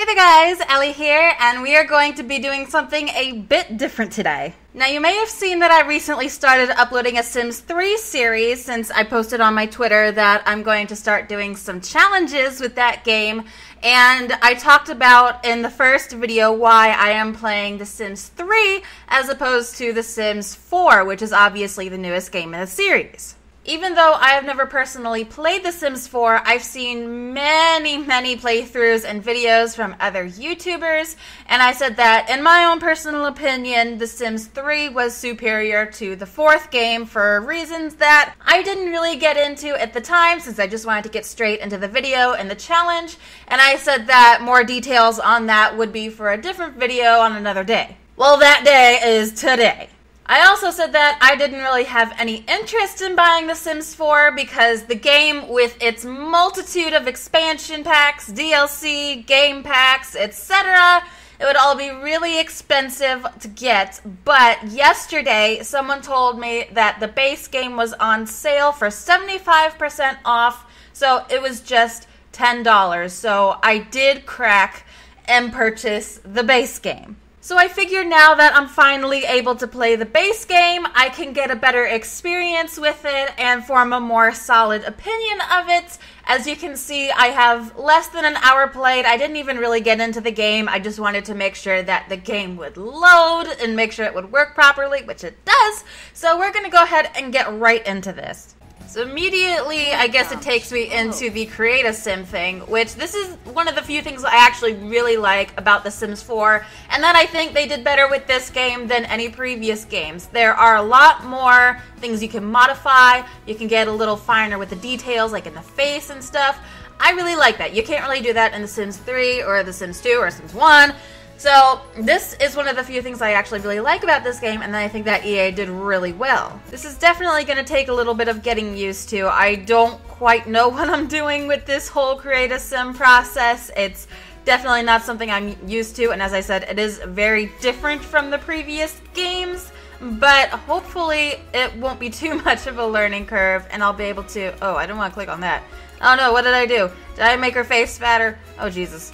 Hey there guys, Ellie here, and we are going to be doing something a bit different today. Now you may have seen that I recently started uploading a Sims 3 series since I posted on my Twitter that I'm going to start doing some challenges with that game, and I talked about in the first video why I am playing The Sims 3 as opposed to The Sims 4, which is obviously the newest game in the series. Even though I have never personally played The Sims 4, I've seen many playthroughs and videos from other YouTubers, and I said that, in my own personal opinion, The Sims 3 was superior to the fourth game for reasons that I didn't really get into at the time, since I just wanted to get straight into the video and the challenge, and I said that more details on that would be for a different video on another day. Well, that day is today. I also said that I didn't really have any interest in buying The Sims 4 because the game, with its multitude of expansion packs, DLC, game packs, etc., it would all be really expensive to get. But yesterday, someone told me that the base game was on sale for 75% off, so it was just $10. So I did crack and purchase the base game. So I figured now that I'm finally able to play the base game, I can get a better experience with it and form a more solid opinion of it. As you can see, I have less than an hour played. I didn't even really get into the game. I just wanted to make sure that the game would load and make sure it would work properly, which it does. So we're going to go ahead and get right into this. So immediately, I guess it takes me into the Create a Sim thing, which this is one of the few things I actually really like about The Sims 4, and that I think they did better with this game than any previous games. There are a lot more things you can modify, you can get a little finer with the details, like in the face and stuff. I really like that. You can't really do that in The Sims 3 or The Sims 2 or Sims 1. So this is one of the few things I actually really like about this game, and I think that EA did really well. This is definitely going to take a little bit of getting used to. I don't quite know what I'm doing with this whole Create a Sim process. It's definitely not something I'm used to, and as I said, it is very different from the previous games, but hopefully it won't be too much of a learning curve, and I'll be able to... Oh, I don't want to click on that. Oh no, what did I do? Did I make her face fatter? Oh, Jesus.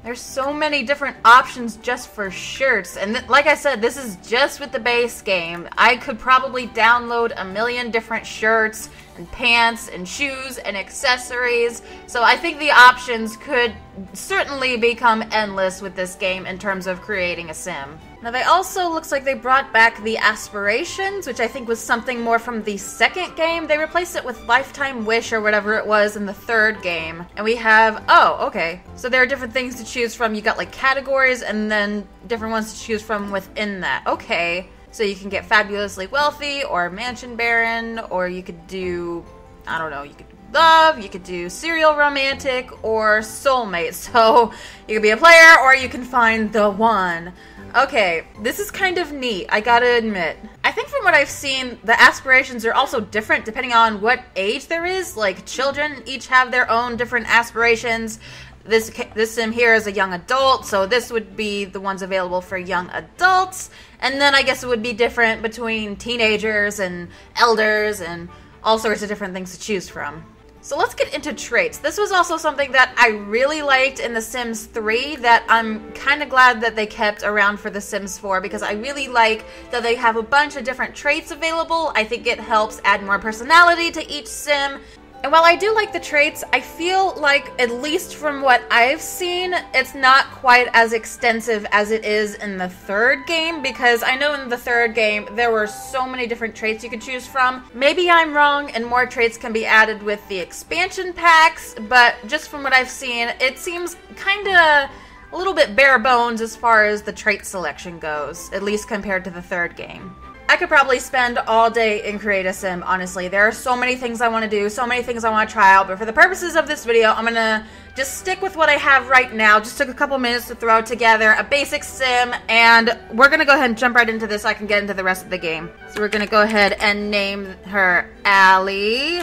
There's so many different options just for shirts, and like I said, this is just with the base game. I could probably download a million different shirts and pants and shoes and accessories, so I think the options could certainly become endless with this game in terms of creating a sim. Now they also, looks like they brought back the aspirations, which I think was something more from the second game. They replaced it with Lifetime Wish or whatever it was in the third game. And we have, oh, okay. So there are different things to choose from. You got like categories and then different ones to choose from within that. Okay. So you can get Fabulously Wealthy or Mansion Baron, or you could do, I don't know, you could love, you could do serial romantic, or soulmate. So you could be a player or you can find the one. Okay, this is kind of neat, I gotta admit. I think from what I've seen, the aspirations are also different depending on what age there is. Like, children each have their own different aspirations. This sim here is a young adult, so this would be the ones available for young adults. And then I guess it would be different between teenagers and elders and all sorts of different things to choose from. So let's get into traits. This was also something that I really liked in The Sims 3 that I'm kind of glad that they kept around for The Sims 4, because I really like that they have a bunch of different traits available. I think it helps add more personality to each sim. And while I do like the traits, I feel like, at least from what I've seen, it's not quite as extensive as it is in the third game, because I know in the third game there were so many different traits you could choose from. Maybe I'm wrong and more traits can be added with the expansion packs, but just from what I've seen, it seems kinda a little bit bare bones as far as the trait selection goes, at least compared to the third game. I could probably spend all day in Create a Sim, honestly. There are so many things I want to do, so many things I want to try out, but for the purposes of this video, I'm gonna just stick with what I have right now. Just took a couple minutes to throw together a basic sim, and we're gonna go ahead and jump right into this so I can get into the rest of the game. So we're gonna go ahead and name her Allie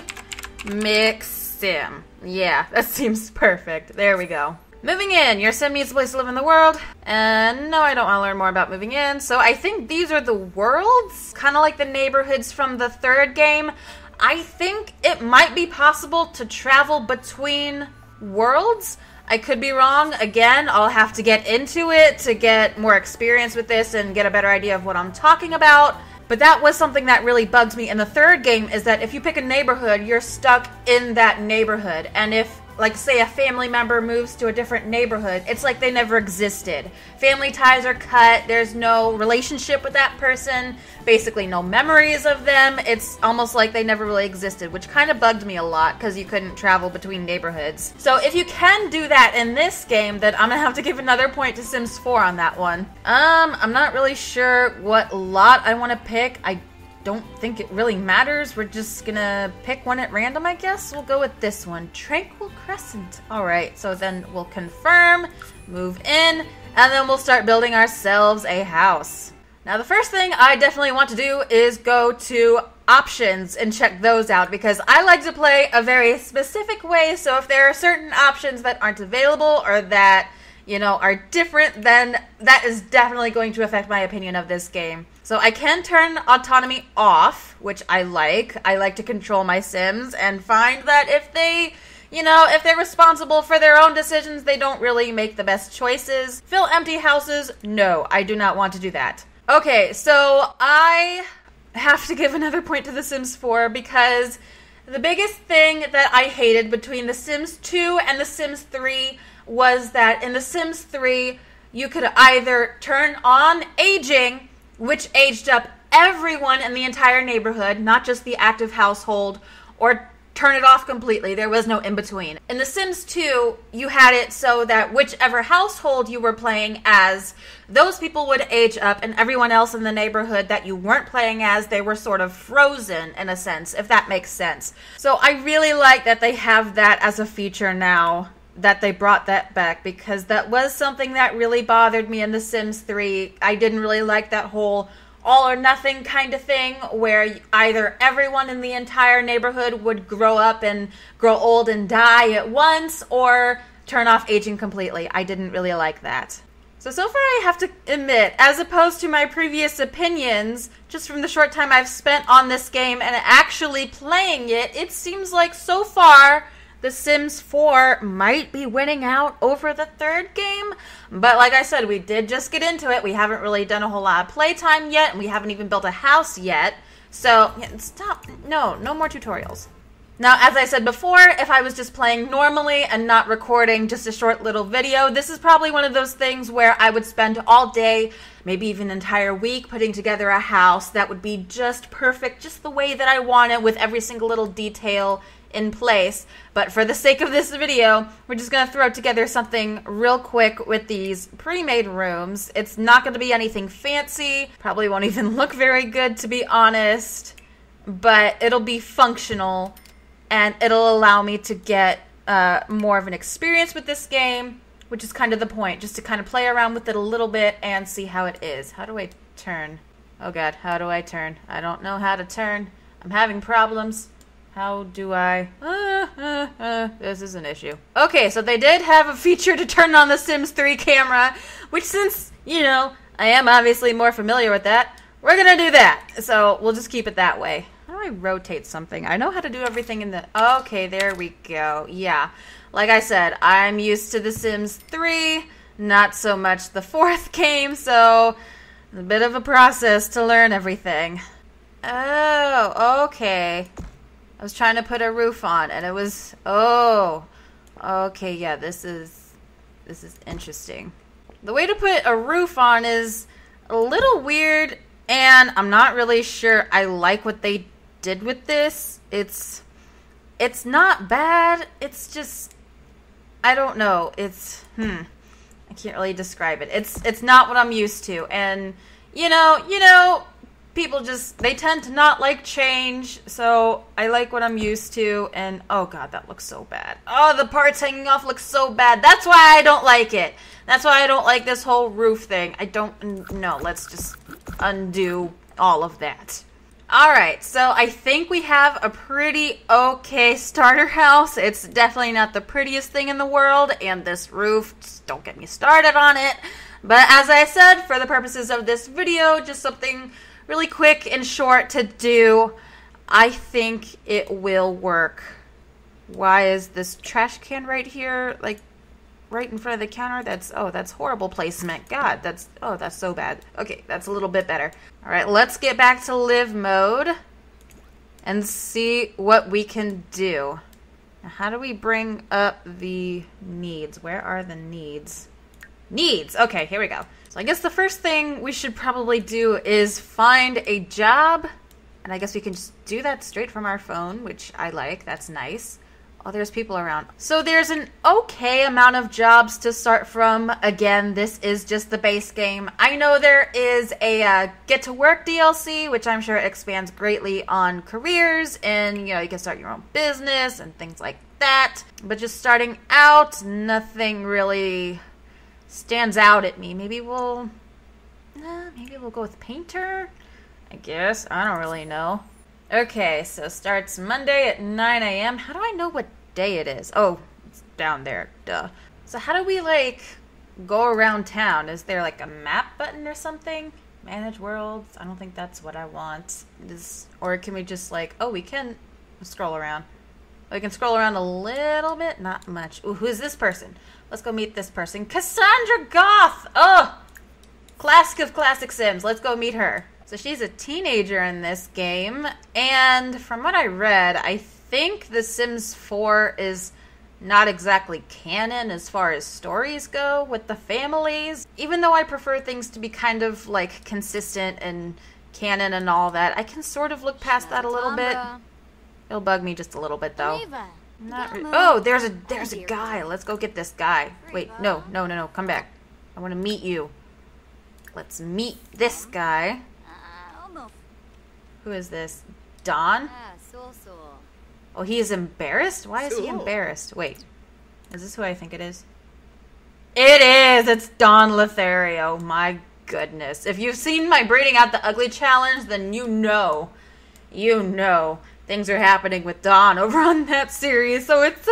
Mix Sim. Yeah, that seems perfect. There we go. Moving in. Your sim needs a place to live in the world. And no, I don't want to learn more about moving in. So I think these are the worlds, kind of like the neighborhoods from the third game. I think it might be possible to travel between worlds. I could be wrong. Again, I'll have to get into it to get more experience with this and get a better idea of what I'm talking about. But that was something that really bugs me in the third game, is that if you pick a neighborhood, you're stuck in that neighborhood. And if, like, say a family member moves to a different neighborhood, it's like they never existed. Family ties are cut. There's no relationship with that person. Basically no memories of them. It's almost like they never really existed, which kind of bugged me a lot because you couldn't travel between neighborhoods. So if you can do that in this game, then I'm gonna have to give another point to Sims 4 on that one. I'm not really sure what lot I want to pick. I don't think it really matters. We're just gonna pick one at random, I guess. We'll go with this one, Tranquil Crescent. All right, so then we'll confirm, move in, and then we'll start building ourselves a house. Now, the first thing I definitely want to do is go to options and check those out, because I like to play a very specific way. So if there are certain options that aren't available or that, you know, are different, then that is definitely going to affect my opinion of this game. So I can turn autonomy off, which I like. I like to control my Sims and find that if they, you know, if they're responsible for their own decisions, they don't really make the best choices. Fill empty houses? No, I do not want to do that. Okay, so I have to give another point to The Sims 4 because the biggest thing that I hated between The Sims 2 and The Sims 3 was that in The Sims 3, you could either turn on aging, which aged up everyone in the entire neighborhood, not just the active household, or turn it off completely. There was no in-between. In The Sims 2, you had it so that whichever household you were playing as, those people would age up, and everyone else in the neighborhood that you weren't playing as, they were sort of frozen, in a sense, if that makes sense. So I really like that they have that as a feature now, that they brought that back, because that was something that really bothered me in The Sims 3. I didn't really like that whole all or nothing kind of thing where either everyone in the entire neighborhood would grow up and grow old and die at once, or turn off aging completely. I didn't really like that. So far I have to admit, as opposed to my previous opinions, just from the short time I've spent on this game and actually playing it, it seems like so far The Sims 4 might be winning out over the third game. But like I said, we did just get into it. We haven't really done a whole lot of playtime yet, and we haven't even built a house yet. So, yeah, stop. No more tutorials. Now, as I said before, if I was just playing normally and not recording just a short little video, this is probably one of those things where I would spend all day, maybe even an entire week, putting together a house that would be just perfect, just the way that I want it, with every single little detail in place. But for the sake of this video, we're just going to throw together something real quick with these pre-made rooms. It's not going to be anything fancy, probably won't even look very good, to be honest, but it'll be functional, and it'll allow me to get more of an experience with this game, which is kind of the point, just to kind of play around with it a little bit and see how it is. How do I turn? Oh god, how do I turn? I don't know how to turn. I'm having problems. How do I? This is an issue. Okay, so they did have a feature to turn on the Sims 3 camera, which, since, you know, I am obviously more familiar with that, we're gonna do that. So we'll just keep it that way. How do I rotate something? I know how to do everything in the... Okay, there we go. Yeah, like I said, I'm used to the Sims 3, not so much the fourth game, so a bit of a process to learn everything. Oh, okay. I was trying to put a roof on, and it was... Oh, okay, yeah, this is interesting. The way to put a roof on is a little weird, and I'm not really sure I like what they did with this. It's not bad. It's just, I don't know. It's I can't really describe it. It's not what I'm used to, and you know, people just, they tend to not like change, so I like what I'm used to, and oh god, that looks so bad. Oh, the parts hanging off look so bad. That's why I don't like it. That's why I don't like this whole roof thing. I don't know. Let's just undo all of that. Alright, so I think we have a pretty okay starter house. It's definitely not the prettiest thing in the world, and this roof, just don't get me started on it. But as I said, for the purposes of this video, just something really quick and short to do, I think it will work. Why is this trash can right here, like, right in front of the counter? That's horrible placement. God, that's so bad. Okay, that's a little bit better. All right, let's get back to live mode and see what we can do. Now, how do we bring up the needs? Where are the needs? Needs. Okay, here we go. So I guess the first thing we should probably do is find a job. And I guess we can just do that straight from our phone, which I like. That's nice. Oh, there's people around. So there's an okay amount of jobs to start from. Again, this is just the base game. I know there is a Get to Work DLC, which I'm sure expands greatly on careers. And, you know, you can start your own business and things like that. But just starting out, nothing really stands out at me. Maybe we'll go with painter, I guess. I don't really know. Okay, so starts Monday at 9 a.m. How do I know what day it is? Oh, it's down there. Duh. So how do we, like, go around town? Is there, like, a map button or something? Manage worlds? I don't think that's what I want. Or can we just, like... Oh, we can scroll around. We can scroll around a little bit. Not much. Ooh, who's this person? Let's go meet this person. Cassandra Goth! Oh! Classic of classic Sims. Let's go meet her. So she's a teenager in this game, and from what I read, I think The Sims 4 is not exactly canon as far as stories go with the families. Even though I prefer things to be kind of like consistent and canon and all that, I can sort of look past that a little bit. It'll bug me just a little bit though. Oh, there's a guy. Let's go get this guy. Wait, no, come back. I want to meet you. Let's meet this guy. Who is this? Don? Oh, he is embarrassed? Why is he embarrassed? Wait. Is this who I think it is? It is! It's Don Lothario. My goodness. If you've seen my Breeding Out the Ugly challenge, then you know. Things are happening with Don over on that series. So it's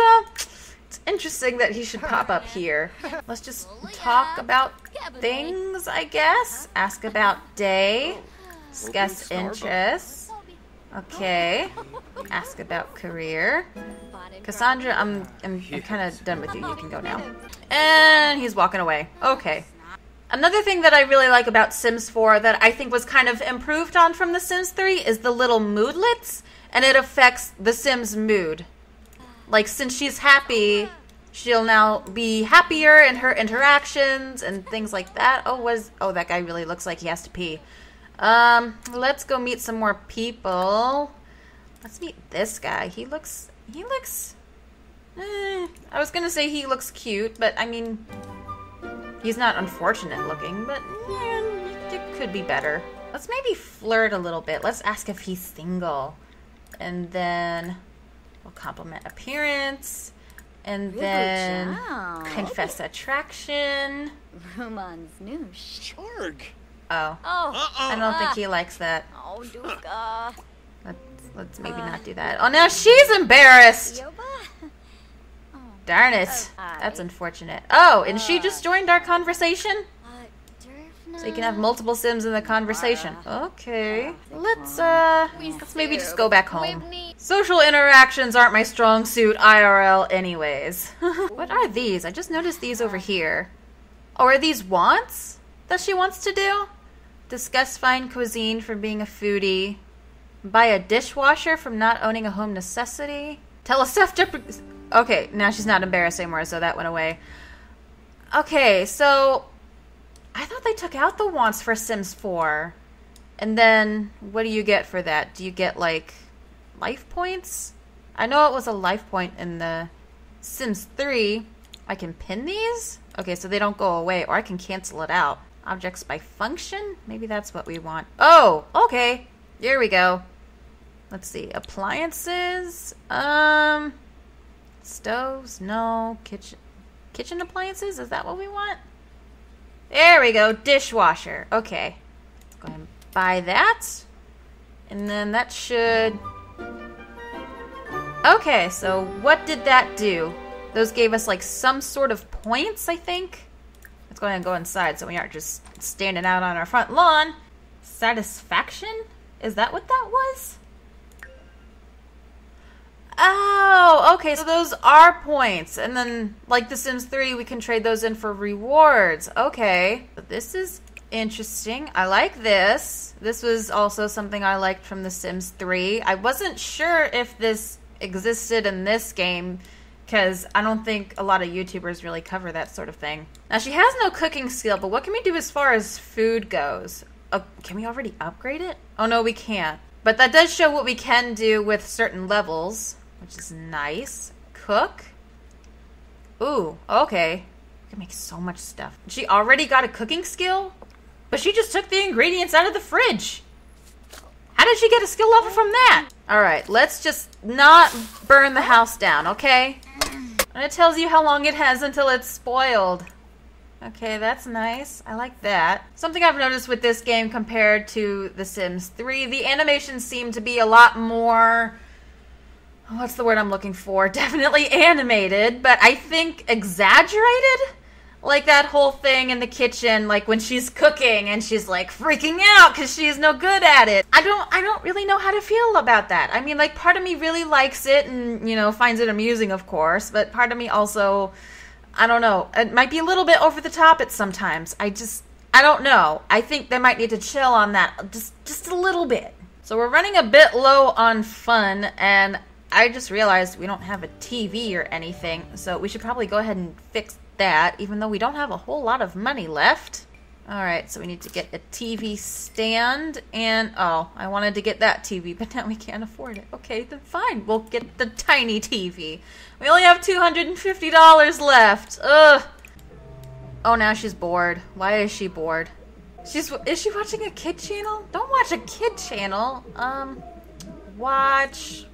interesting that he should pop up here. Let's just talk about things, I guess. Ask about day. Discuss interests. Okay. Ask about career. Cassandra, I'm kind of done with you. You can go now. And he's walking away. Okay. Another thing that I really like about Sims 4 that I think was kind of improved on from The Sims 3 is the little moodlets, and it affects the Sims' mood. Like, since she's happy, she'll now be happier in her interactions and things like that. Oh, that guy really looks like he has to pee. Let's go meet some more people. Let's meet this guy. He looks, I was gonna say he looks cute, but I mean, he's not unfortunate looking, but yeah, it could be better. Let's maybe flirt a little bit. Let's ask if he's single. And then we'll compliment appearance. And then confess attraction. Roman's noosh. Charg. Oh. I don't think he likes that. Oh, Duka. Let's maybe not do that. Oh, now she's embarrassed. Darn it. That's unfortunate. Oh, and she just joined our conversation? So you can have multiple Sims in the conversation. Okay. Let's maybe just go back home. Social interactions aren't my strong suit IRL anyways. What are these? I just noticed these over here. Oh, are these wants that she wants to do? Discuss fine cuisine from being a foodie. Buy a dishwasher from not owning a home necessity. Tell a self-deprecating... Okay, now she's not embarrassed anymore, so that went away. Okay, so... I thought they took out the wants for Sims 4. And then, what do you get for that? Do you get, like, life points? I know it was a life point in the Sims 3. I can pin these? Okay, so they don't go away, or I can cancel it out. Objects by function? Maybe that's what we want. Oh, okay. Here we go. Let's see. Appliances? Stoves? No. Kitchen appliances? Is that what we want? There we go. Dishwasher. Okay. Let's go ahead and buy that. And then that should... Okay, so what did that do? Those gave us like some sort of points, I think. Let's go ahead and go inside so we aren't just standing out on our front lawn. Satisfaction? Is that what that was? Oh, okay, so those are points. And then, like The Sims 3, we can trade those in for rewards. Okay. This is interesting. I like this. This was also something I liked from The Sims 3. I wasn't sure if this existed in this game, because I don't think a lot of YouTubers really cover that sort of thing. Now, she has no cooking skill, but what can we do as far as food goes? Can we already upgrade it? Oh, no, we can't. But that does show what we can do with certain levels, which is nice. Cook. Ooh, okay. We can make so much stuff. She already got a cooking skill? But she just took the ingredients out of the fridge. How did she get a skill level from that? All right, let's just not burn the house down, okay? And it tells you how long it has until it's spoiled. Okay, that's nice. I like that. Something I've noticed with this game compared to The Sims 3, the animations seem to be a lot more... What's the word I'm looking for? Definitely animated, but I think exaggerated? Like that whole thing in the kitchen, like when she's cooking and she's like freaking out because she's no good at it. I don't really know how to feel about that. I mean, like, part of me really likes it and, you know, finds it amusing, of course, but part of me also, I don't know, it might be a little bit over the top at sometimes. I don't know. I think they might need to chill on that just a little bit. So we're running a bit low on fun, and I just realized we don't have a TV or anything, so we should probably go ahead and fix that, even though we don't have a whole lot of money left. Alright, so we need to get a TV stand, and oh, I wanted to get that TV, but now we can't afford it. Okay, then fine, we'll get the tiny TV. We only have $250 left. Ugh. Oh, now she's bored. Why is she bored? Is she watching a kid channel? Don't watch a kid channel. Watch,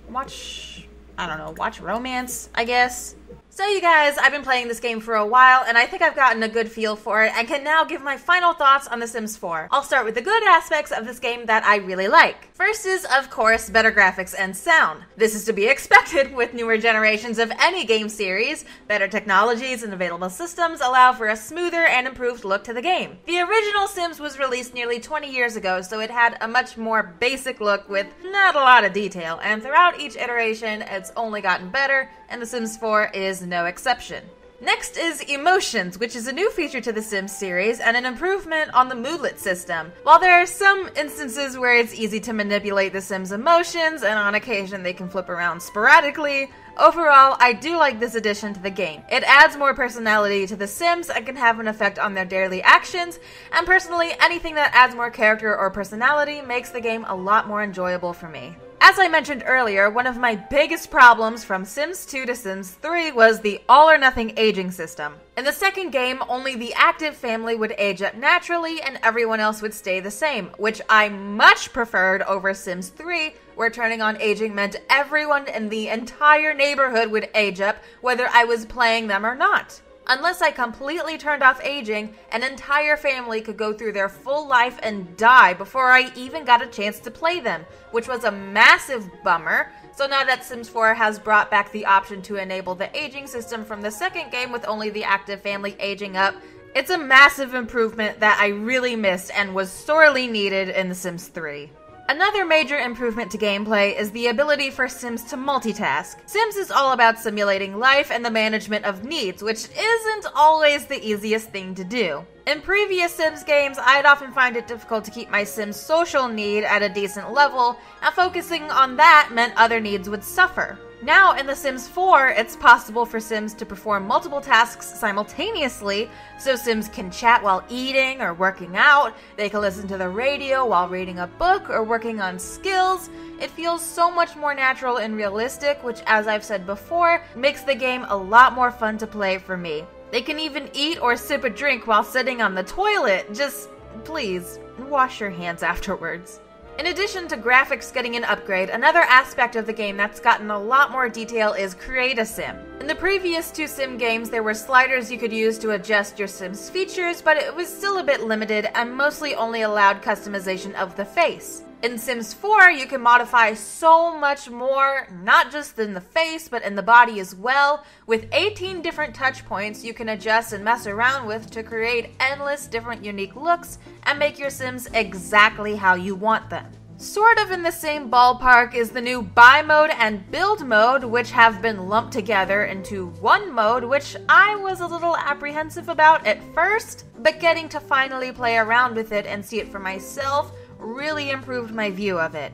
I don't know, watch romance, I guess. So you guys, I've been playing this game for a while, and I think I've gotten a good feel for it and can now give my final thoughts on The Sims 4. I'll start with the good aspects of this game that I really like. First is, of course, better graphics and sound. This is to be expected with newer generations of any game series. Better technologies and available systems allow for a smoother and improved look to the game. The original Sims was released nearly 20 years ago, so it had a much more basic look with not a lot of detail, and throughout each iteration, it's only gotten better, and The Sims 4 is no exception. Next is emotions, which is a new feature to the Sims series and an improvement on the moodlet system. While there are some instances where it's easy to manipulate the Sims' emotions, and on occasion they can flip around sporadically, overall, I do like this addition to the game. It adds more personality to the Sims and can have an effect on their daily actions, and personally, anything that adds more character or personality makes the game a lot more enjoyable for me. As I mentioned earlier, one of my biggest problems from Sims 2 to Sims 3 was the all-or-nothing aging system. In the second game, only the active family would age up naturally and everyone else would stay the same, which I much preferred over Sims 3, where turning on aging meant everyone in the entire neighborhood would age up, whether I was playing them or not. Unless I completely turned off aging, an entire family could go through their full life and die before I even got a chance to play them, which was a massive bummer. So now that Sims 4 has brought back the option to enable the aging system from the second game with only the active family aging up, it's a massive improvement that I really missed and was sorely needed in The Sims 3. Another major improvement to gameplay is the ability for Sims to multitask. Sims is all about simulating life and the management of needs, which isn't always the easiest thing to do. In previous Sims games, I'd often find it difficult to keep my Sims' social need at a decent level, and focusing on that meant other needs would suffer. Now, in The Sims 4, it's possible for Sims to perform multiple tasks simultaneously, so Sims can chat while eating or working out, they can listen to the radio while reading a book or working on skills. It feels so much more natural and realistic, which, as I've said before, makes the game a lot more fun to play for me. They can even eat or sip a drink while sitting on the toilet. Just, please, wash your hands afterwards. In addition to graphics getting an upgrade, another aspect of the game that's gotten a lot more detail is Create a Sim. In the previous two Sim games, there were sliders you could use to adjust your Sim's features, but it was still a bit limited and mostly only allowed customization of the face. In Sims 4, you can modify so much more, not just in the face, but in the body as well. With 18 different touch points you can adjust and mess around with to create endless different unique looks and make your Sims exactly how you want them. Sort of in the same ballpark is the new buy mode and build mode, which have been lumped together into one mode, which I was a little apprehensive about at first, but getting to finally play around with it and see it for myself really improved my view of it.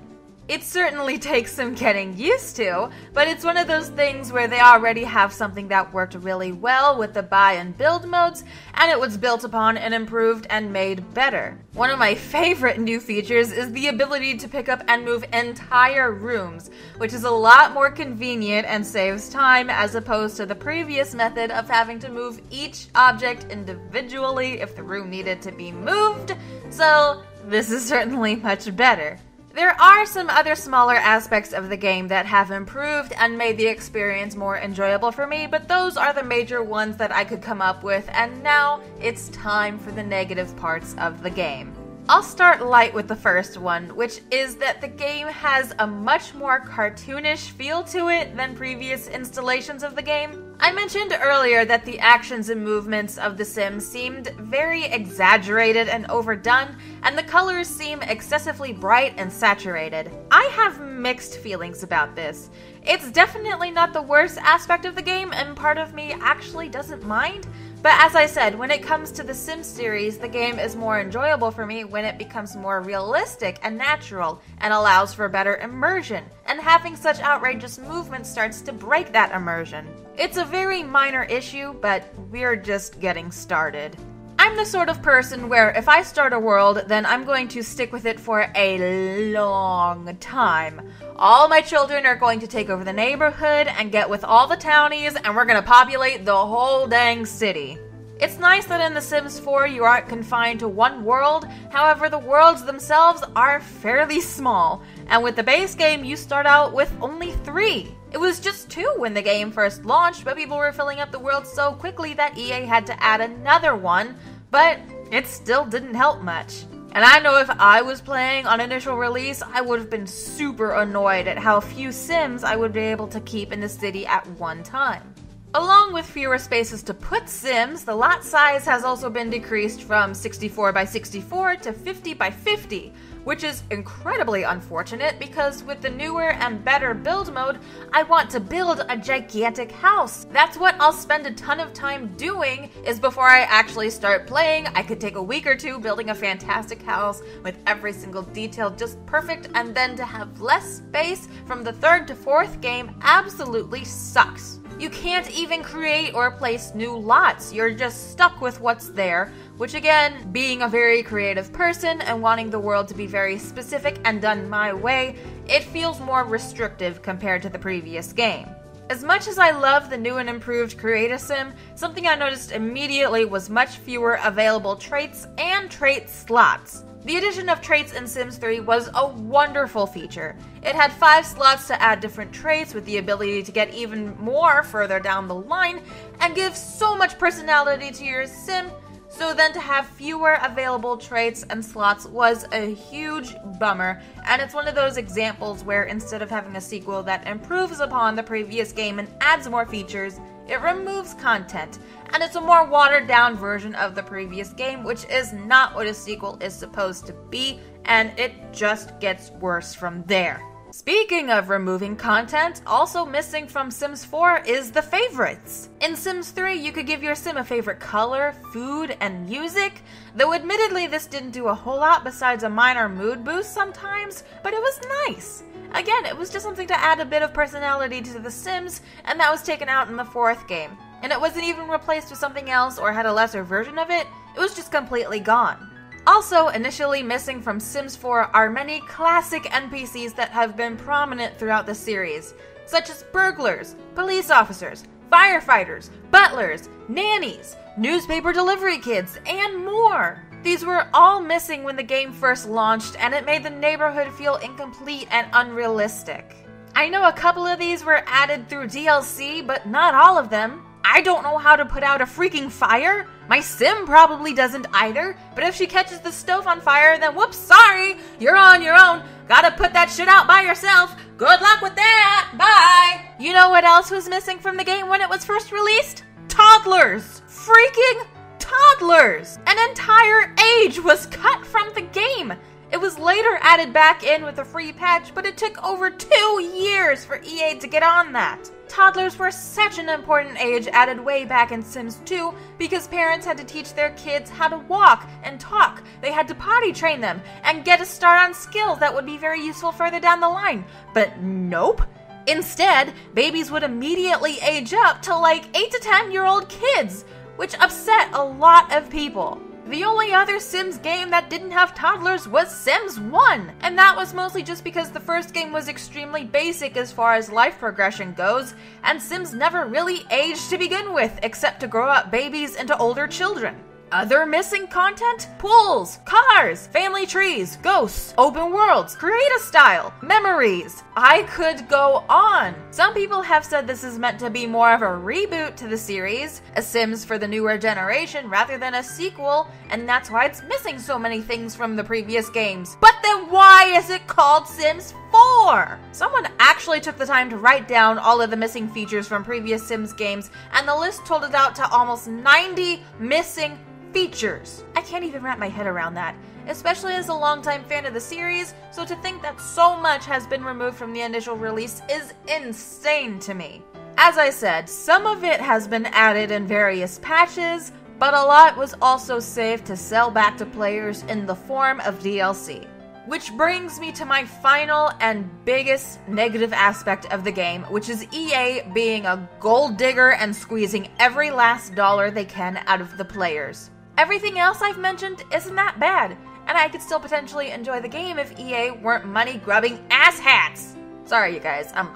It certainly takes some getting used to, but it's one of those things where they already have something that worked really well with the buy and build modes, and it was built upon and improved and made better. One of my favorite new features is the ability to pick up and move entire rooms, which is a lot more convenient and saves time as opposed to the previous method of having to move each object individually if the room needed to be moved, so this is certainly much better. There are some other smaller aspects of the game that have improved and made the experience more enjoyable for me, but those are the major ones that I could come up with, and now it's time for the negative parts of the game. I'll start light with the first one, which is that the game has a much more cartoonish feel to it than previous installations of the game. I mentioned earlier that the actions and movements of The Sims seemed very exaggerated and overdone, and the colors seem excessively bright and saturated. I have mixed feelings about this. It's definitely not the worst aspect of the game, and part of me actually doesn't mind. But as I said, when it comes to the Sims series, the game is more enjoyable for me when it becomes more realistic and natural and allows for better immersion, and having such outrageous movement starts to break that immersion. It's a very minor issue, but we're just getting started. I'm the sort of person where if I start a world, then I'm going to stick with it for a long time. All my children are going to take over the neighborhood and get with all the townies, and we're going to populate the whole dang city. It's nice that in The Sims 4 you aren't confined to one world, however the worlds themselves are fairly small, and with the base game you start out with only 3. It was just 2 when the game first launched, but people were filling up the world so quickly that EA had to add another one, but it still didn't help much. And I know if I was playing on initial release, I would have been super annoyed at how few Sims I would be able to keep in the city at one time. Along with fewer spaces to put Sims, the lot size has also been decreased from 64 by 64 to 50 by 50, which is incredibly unfortunate because with the newer and better build mode, I want to build a gigantic house. That's what I'll spend a ton of time doing, is before I actually start playing, I could take a week or two building a fantastic house with every single detail just perfect, and then to have less space from the 3rd to 4th game absolutely sucks. You can't even create or place new lots, you're just stuck with what's there, which again, being a very creative person and wanting the world to be very specific and done my way, it feels more restrictive compared to the previous game. As much as I love the new and improved Create-A-Sim, something I noticed immediately was much fewer available traits and trait slots. The addition of traits in Sims 3 was a wonderful feature. It had 5 slots to add different traits with the ability to get even more further down the line and give so much personality to your Sim, so then to have fewer available traits and slots was a huge bummer, and it's one of those examples where instead of having a sequel that improves upon the previous game and adds more features, it removes content, and it's a more watered-down version of the previous game, which is not what a sequel is supposed to be, and it just gets worse from there. Speaking of removing content, also missing from Sims 4 is the favorites. In Sims 3, you could give your Sim a favorite color, food, and music, though admittedly this didn't do a whole lot besides a minor mood boost sometimes, but it was nice. Again, it was just something to add a bit of personality to the Sims, and that was taken out in the 4th game. And it wasn't even replaced with something else or had a lesser version of it, it was just completely gone. Also, initially missing from Sims 4 are many classic NPCs that have been prominent throughout the series, such as burglars, police officers, firefighters, butlers, nannies, newspaper delivery kids, and more. These were all missing when the game first launched, and it made the neighborhood feel incomplete and unrealistic. I know a couple of these were added through DLC, but not all of them. I don't know how to put out a freaking fire. My Sim probably doesn't either, but if she catches the stove on fire, then whoops, sorry, you're on your own. Gotta put that shit out by yourself. Good luck with that, bye. You know what else was missing from the game when it was first released? Toddlers. Freaking toddlers. An entire age was cut from the game. It was later added back in with a free patch, but it took over 2 years for EA to get on that. Toddlers were such an important age added way back in Sims 2 because parents had to teach their kids how to walk and talk. They had to potty train them and get a start on skills that would be very useful further down the line. But nope. Instead, babies would immediately age up to like 8 to 10-year-old kids, which upset a lot of people. The only other Sims game that didn't have toddlers was Sims 1, and that was mostly just because the first game was extremely basic as far as life progression goes, and Sims never really aged to begin with, except to grow up babies into older children. Other missing content? Pools, cars, family trees, ghosts, open worlds, creative style, memories. I could go on. Some people have said this is meant to be more of a reboot to the series, a Sims for the newer generation rather than a sequel, and that's why it's missing so many things from the previous games. But then why is it called Sims 4? Someone actually took the time to write down all of the missing features from previous Sims games, and the list totaled out to almost 90 missing features. I can't even wrap my head around that, especially as a longtime fan of the series, so to think that so much has been removed from the initial release is insane to me. As I said, some of it has been added in various patches, but a lot was also saved to sell back to players in the form of DLC. Which brings me to my final and biggest negative aspect of the game, which is EA being a gold digger and squeezing every last dollar they can out of the players. Everything else I've mentioned isn't that bad, and I could still potentially enjoy the game if EA weren't money-grubbing asshats. Sorry, you guys, I'm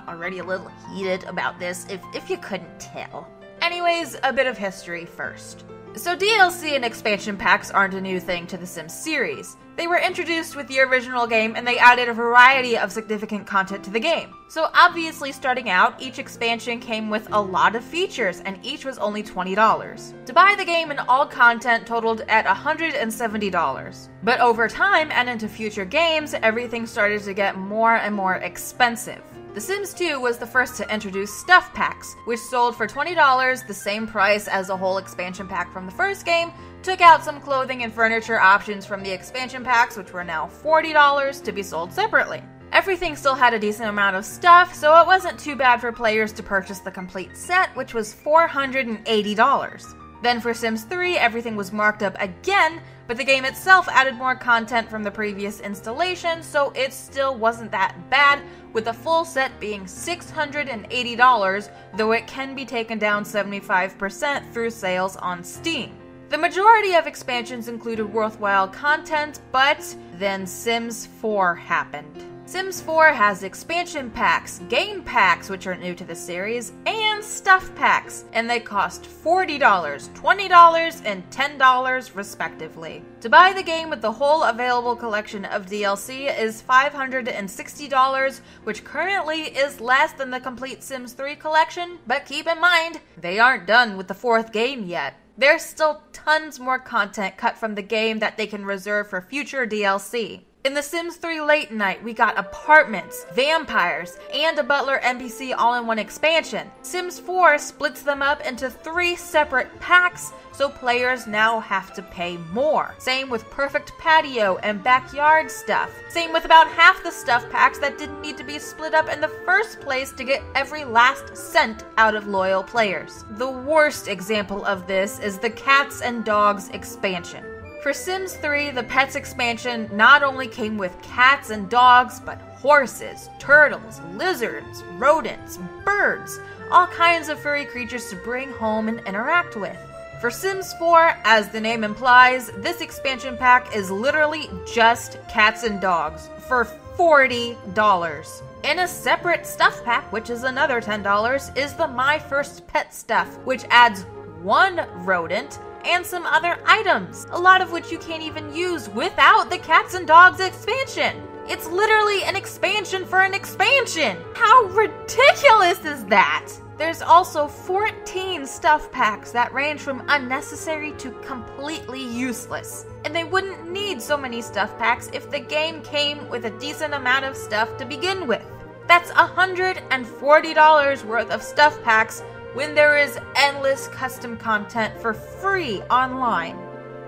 already a little heated about this, if you couldn't tell. Anyways, a bit of history first. So DLC and expansion packs aren't a new thing to the Sims series. They were introduced with the original game and they added a variety of significant content to the game. So obviously starting out, each expansion came with a lot of features and each was only $20. To buy the game and all content totaled at $170. But over time and into future games, everything started to get more and more expensive. The Sims 2 was the first to introduce stuff packs, which sold for $20, the same price as a whole expansion pack from the first game, took out some clothing and furniture options from the expansion packs, which were now $40 to be sold separately. Everything still had a decent amount of stuff, so it wasn't too bad for players to purchase the complete set, which was $480. Then for Sims 3, everything was marked up again, but the game itself added more content from the previous installation, so it still wasn't that bad, with the full set being $680, though it can be taken down 75% through sales on Steam. The majority of expansions included worthwhile content, but then Sims 4 happened. Sims 4 has expansion packs, game packs, which are new to the series, and stuff packs, and they cost $40, $20, and $10 respectively. To buy the game with the whole available collection of DLC is $560, which currently is less than the complete Sims 3 collection, but keep in mind, they aren't done with the fourth game yet. There's still tons more content cut from the game that they can reserve for future DLC. In The Sims 3 Late Night, we got apartments, vampires, and a butler NPC all in one expansion. Sims 4 splits them up into 3 separate packs, so players now have to pay more. Same with perfect patio and backyard stuff. Same with about half the stuff packs that didn't need to be split up in the first place to get every last cent out of loyal players. The worst example of this is the Cats and Dogs expansion. For Sims 3, the Pets expansion not only came with cats and dogs, but horses, turtles, lizards, rodents, birds, all kinds of furry creatures to bring home and interact with. For Sims 4, as the name implies, this expansion pack is literally just cats and dogs for $40. In a separate stuff pack, which is another $10, is the My First Pet stuff, which adds 1 rodent and some other items, a lot of which you can't even use without the Cats and Dogs expansion. It's literally an expansion for an expansion. How ridiculous is that? There's also 14 stuff packs that range from unnecessary to completely useless. And they wouldn't need so many stuff packs if the game came with a decent amount of stuff to begin with. That's $140 worth of stuff packs when there is endless custom content for free online.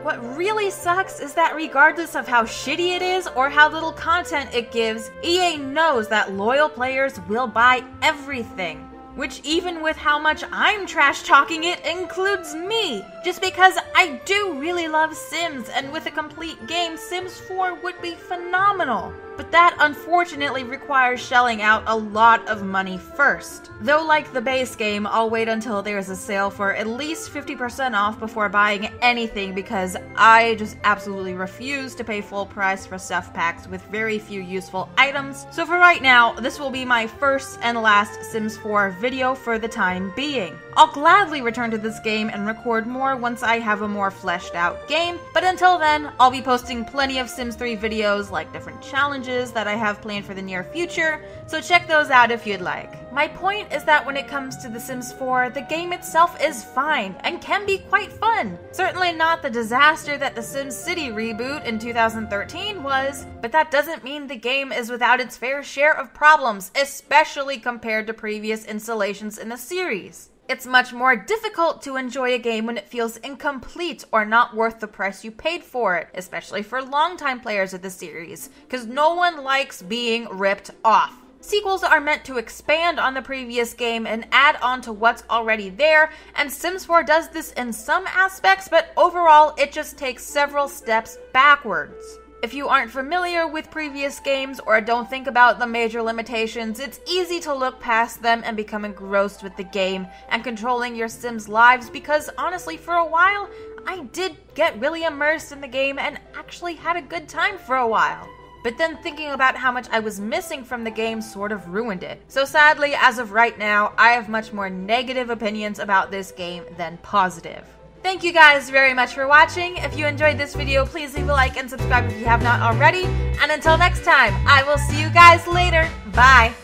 What really sucks is that regardless of how shitty it is or how little content it gives, EA knows that loyal players will buy everything. Which, even with how much I'm trash-talking it, includes me, just because I do really love Sims, and with a complete game, Sims 4 would be phenomenal. But that unfortunately requires shelling out a lot of money first. Though like the base game, I'll wait until there's a sale for at least 50% off before buying anything, because I just absolutely refuse to pay full price for stuff packs with very few useful items. So for right now, this will be my first and last Sims 4 video for the time being. I'll gladly return to this game and record more once I have a more fleshed out game, but until then, I'll be posting plenty of Sims 3 videos like different challenges that I have planned for the near future, so check those out if you'd like. My point is that when it comes to The Sims 4, the game itself is fine and can be quite fun. Certainly not the disaster that the Sims City reboot in 2013 was, but that doesn't mean the game is without its fair share of problems, especially compared to previous installations in the series. It's much more difficult to enjoy a game when it feels incomplete or not worth the price you paid for it, especially for longtime players of the series, because no one likes being ripped off. Sequels are meant to expand on the previous game and add on to what's already there, and Sims 4 does this in some aspects, but overall it just takes several steps backwards. If you aren't familiar with previous games or don't think about the major limitations, it's easy to look past them and become engrossed with the game and controlling your Sims' lives, because honestly, for a while, I did get really immersed in the game and actually had a good time for a while. But then thinking about how much I was missing from the game sort of ruined it. So sadly, as of right now, I have much more negative opinions about this game than positive. Thank you guys very much for watching. If you enjoyed this video, please leave a like and subscribe if you have not already. And until next time, I will see you guys later. Bye!